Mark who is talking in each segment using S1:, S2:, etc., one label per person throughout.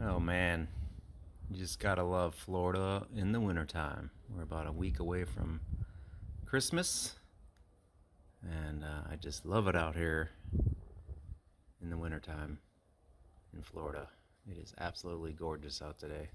S1: Oh man, you just gotta love Florida in the wintertime. We're about a week away from Christmas, and I just love it out here in the wintertime in Florida. It is absolutely gorgeous out today.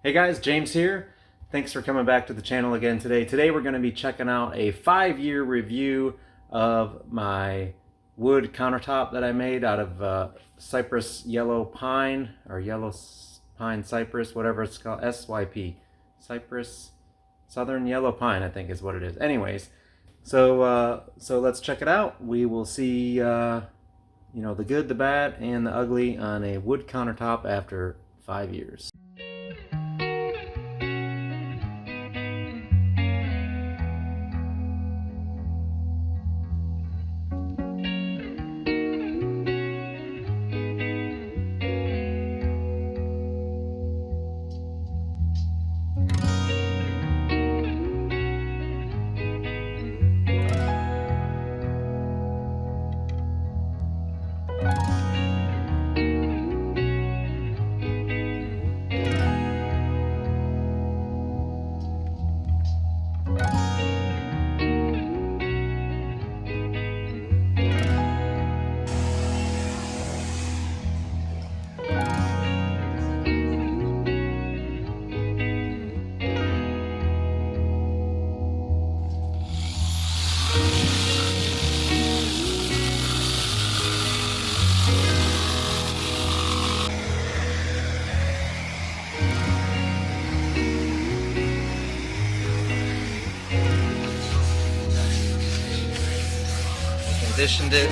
S1: Hey guys, James here. Thanks for coming back to the channel again today. Today we're going to be checking out a 5-year review of my wood countertop that I made out of cypress yellow pine, or yellow pine cypress, whatever it's called, SYP. Cypress, southern yellow pine, I think is what it is. Anyways, so let's check it out. We will see the good, the bad, and the ugly on a wood countertop after 5 years. Conditioned it.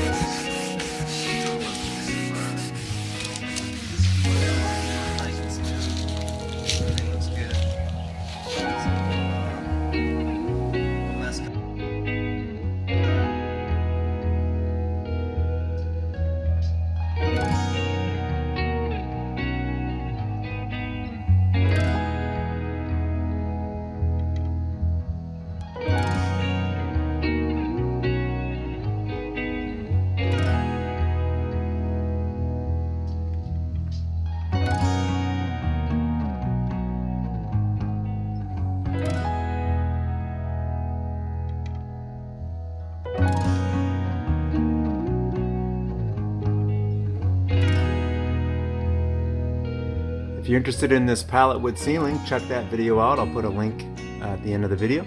S1: Nice and smooth. Everything looks good. If you're interested in this pallet wood ceiling, check that video out. I'll put a link at the end of the video.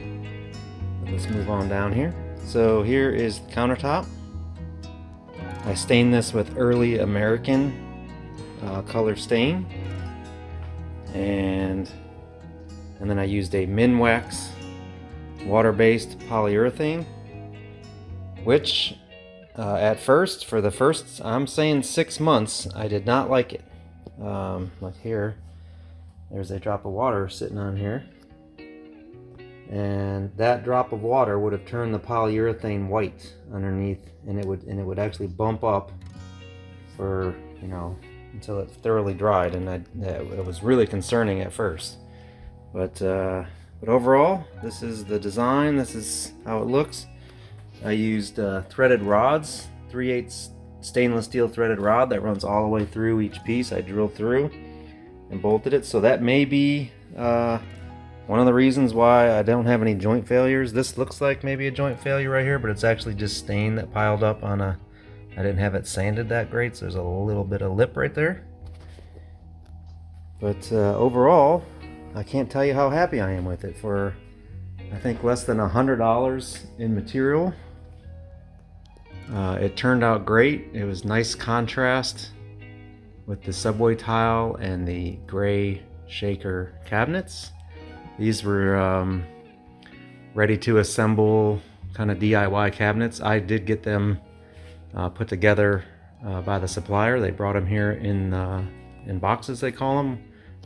S1: Let's move on down here. So here is the countertop. I stained this with early American color stain, and then I used a Minwax water-based polyurethane, which at first, for the first, I'm saying 6 months, I did not like it. Like here, there's a drop of water sitting on here, and that drop of water would have turned the polyurethane white underneath, and it would actually bump up for until it thoroughly dried, and it was really concerning at first. But overall, this is the design. This is how it looks. I used threaded rods, 3/8 stainless steel threaded rod that runs all the way through each piece. I drilled through and bolted it, so that may be one of the reasons why I don't have any joint failures. This looks like maybe a joint failure right here, but it's actually just stain that piled up on I didn't have it sanded that great, so there's a little bit of lip right there. But overall, I can't tell you how happy I am with it. For I think less than $100 in material, it turned out great. It was nice contrast with the subway tile and the gray shaker cabinets. These were ready to assemble kind of DIY cabinets. I did get them put together by the supplier. They brought them here in boxes, they call them,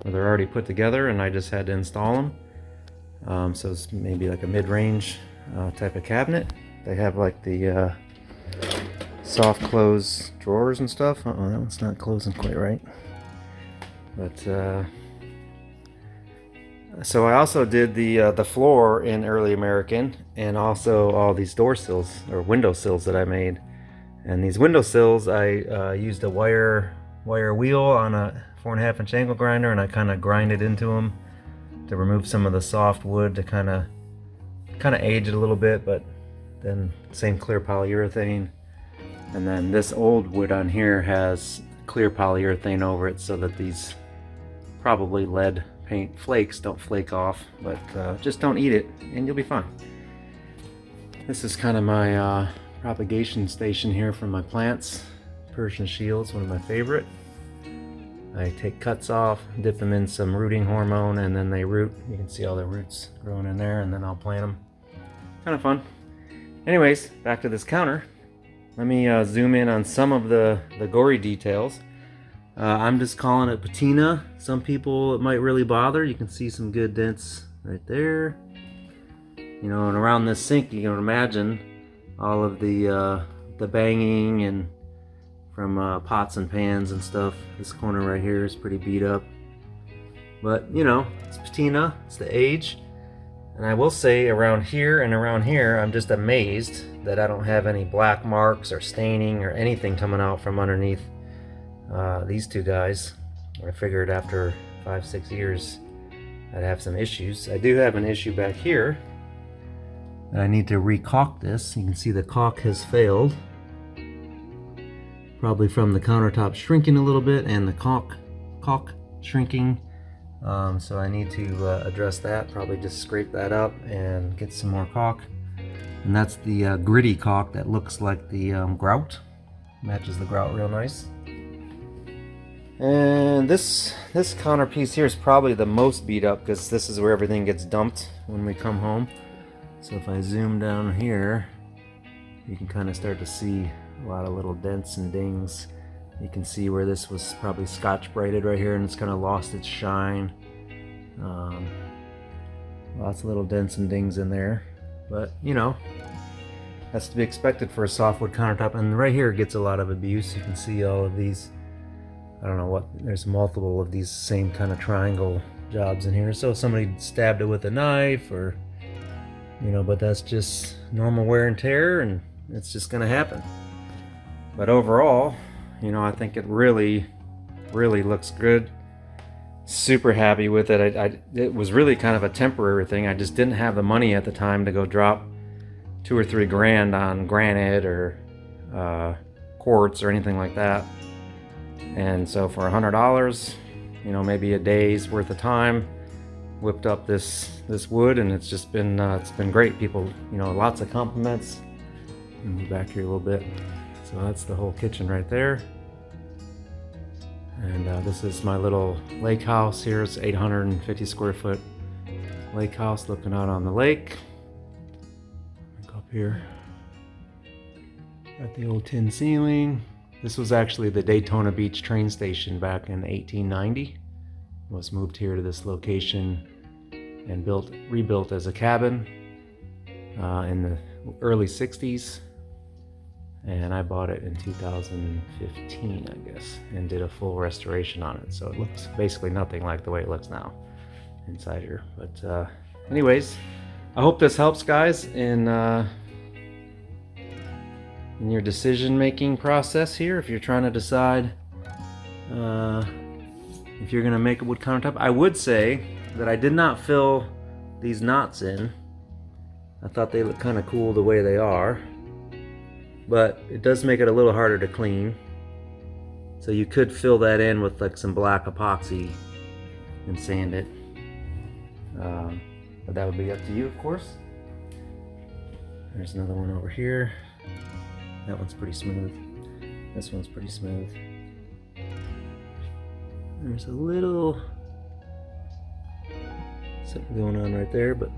S1: where they're already put together, and I just had to install them. So it's maybe like a mid-range type of cabinet. They have like the soft close drawers and stuff. That one's not closing quite right. But so I also did the floor in Early American, and also all these door sills or window sills that I made. And these window sills, I used a wire wheel on a 4.5-inch angle grinder, and I kind of grind it into them to remove some of the soft wood to kind of age it a little bit, but then same clear polyurethane. And then this old wood on here has clear polyurethane over it so that these probably lead paint flakes don't flake off, but just don't eat it and you'll be fine. This is kind of my propagation station here for my plants. Persian shields, one of my favorite. I take cuts off, dip them in some rooting hormone, and then they root. You can see all the roots growing in there, and then I'll plant them. Kind of fun. Anyways, back to this counter. Let me zoom in on some of the gory details. I'm just calling it patina. Some people it might really bother. You can see some good dents right there. You know, and around this sink, you can imagine all of the banging and from pots and pans and stuff. This corner right here is pretty beat up. But, you know, it's patina. It's the age. And I will say around here and around here, I'm just amazed that I don't have any black marks or staining or anything coming out from underneath these two guys. I figured after 5-6 years I'd have some issues. I do have an issue back here. I need to re-caulk this. You can see the caulk has failed. Probably from the countertop shrinking a little bit and the caulk shrinking. So I need to address that. Probably just scrape that up and get some more caulk. And that's the gritty caulk that looks like the grout. Matches the grout real nice. And this counterpiece here is probably the most beat up because this is where everything gets dumped when we come home. So if I zoom down here, you can kind of start to see a lot of little dents and dings. You can see where this was probably Scotch-Brighted right here and it's kind of lost its shine. Lots of little dents and dings in there. But, you know, that's to be expected for a softwood countertop. And right here it gets a lot of abuse. You can see all of these, I don't know what, there's multiple of these same kind of triangle jobs in here. So somebody stabbed it with a knife or, you know, but that's just normal wear and tear and it's just gonna happen. But overall, you know, I think it really looks good. Super happy with it. It was really kind of a temporary thing. I just didn't have the money at the time to go drop $2 or $3 grand on granite or quartz or anything like that. And so for $100, you know, maybe a day's worth of time, whipped up this wood, and it's just been it's been great. People, you know, lots of compliments. Move back here a little bit. So that's the whole kitchen right there. And this is my little lake house here. It's 850 square foot lake house looking out on the lake. Go up here. Got the old tin ceiling. This was actually the Daytona Beach train station back in 1890. It was moved here to this location and rebuilt as a cabin in the early 60s. And I bought it in 2015, I guess, and did a full restoration on it. So it looks basically nothing like the way it looks now inside here. But anyways, I hope this helps, guys, in your decision-making process here. If you're trying to decide if you're going to make a wood countertop. I would say that I did not fill these knots in. I thought they look kind of cool the way they are. But it does make it a little harder to clean. So you could fill that in with like some black epoxy and sand it. But that would be up to you, of course. There's another one over here. That one's pretty smooth. This one's pretty smooth. There's a little something going on right there, but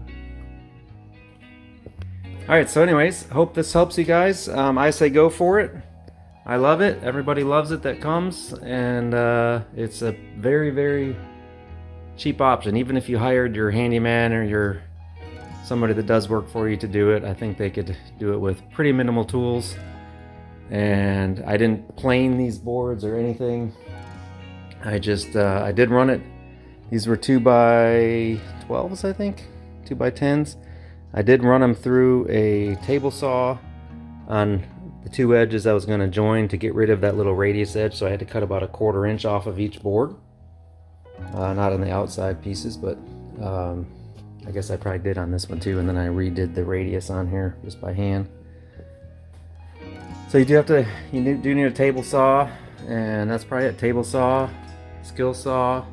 S1: alright, so anyways, hope this helps you guys. I say go for it. I love it. Everybody loves it that comes, and it's a very, very cheap option. Even if you hired your handyman or somebody that does work for you to do it, I think they could do it with pretty minimal tools And I didn't plane these boards or anything. I just I did run it. These were 2x12s, I think, 2x10s. I did run them through a table saw on the two edges I was going to join to get rid of that little radius edge, so I had to cut about 1/4 inch off of each board. Not on the outside pieces, but I guess I probably did on this one too, and then I redid the radius on here just by hand. So you do need a table saw, and that's probably a table saw, skill saw,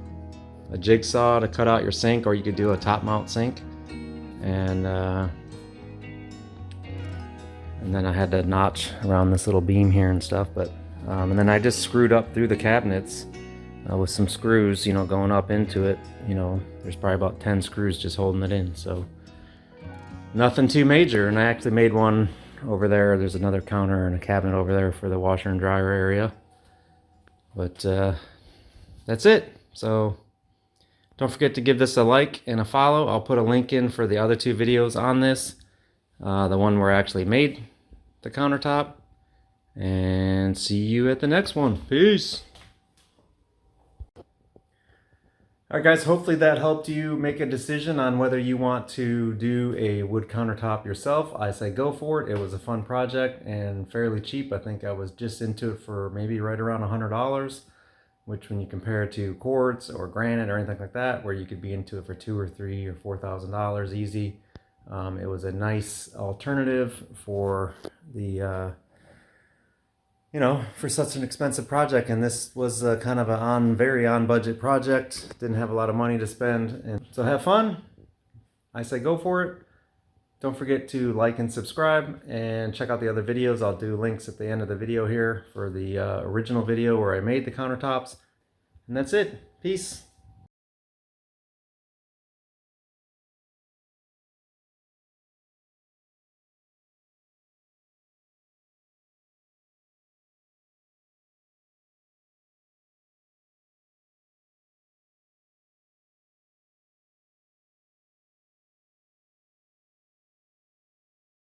S1: a jigsaw to cut out your sink, or you could do a top mount sink. And then I had to notch around this little beam here and stuff, but and then I just screwed up through the cabinets with some screws, you know, going up into it. You know, there's probably about 10 screws just holding it in, so nothing too major. And I actually made one over there. There's another counter and a cabinet over there for the washer and dryer area. But that's it. So don't forget to give this a like and a follow. I'll put a link in for the other 2 videos on this. The one where I actually made the countertop. And see you at the next one. Peace. Alright guys, hopefully that helped you make a decision on whether you want to do a wood countertop yourself. I say go for it. It was a fun project and fairly cheap. I think I was just into it for maybe right around $100, which when you compare it to quartz or granite or anything like that, where you could be into it for $2,000 or $3,000 or $4,000 easy. It was a nice alternative for the you know, for such an expensive project. And this was kind of a very on budget project. Didn't have a lot of money to spend, and so have fun. I say go for it. Don't forget to like and subscribe, and check out the other videos. I'll do links at the end of the video here for the original video where I made the countertops. And that's it. Peace.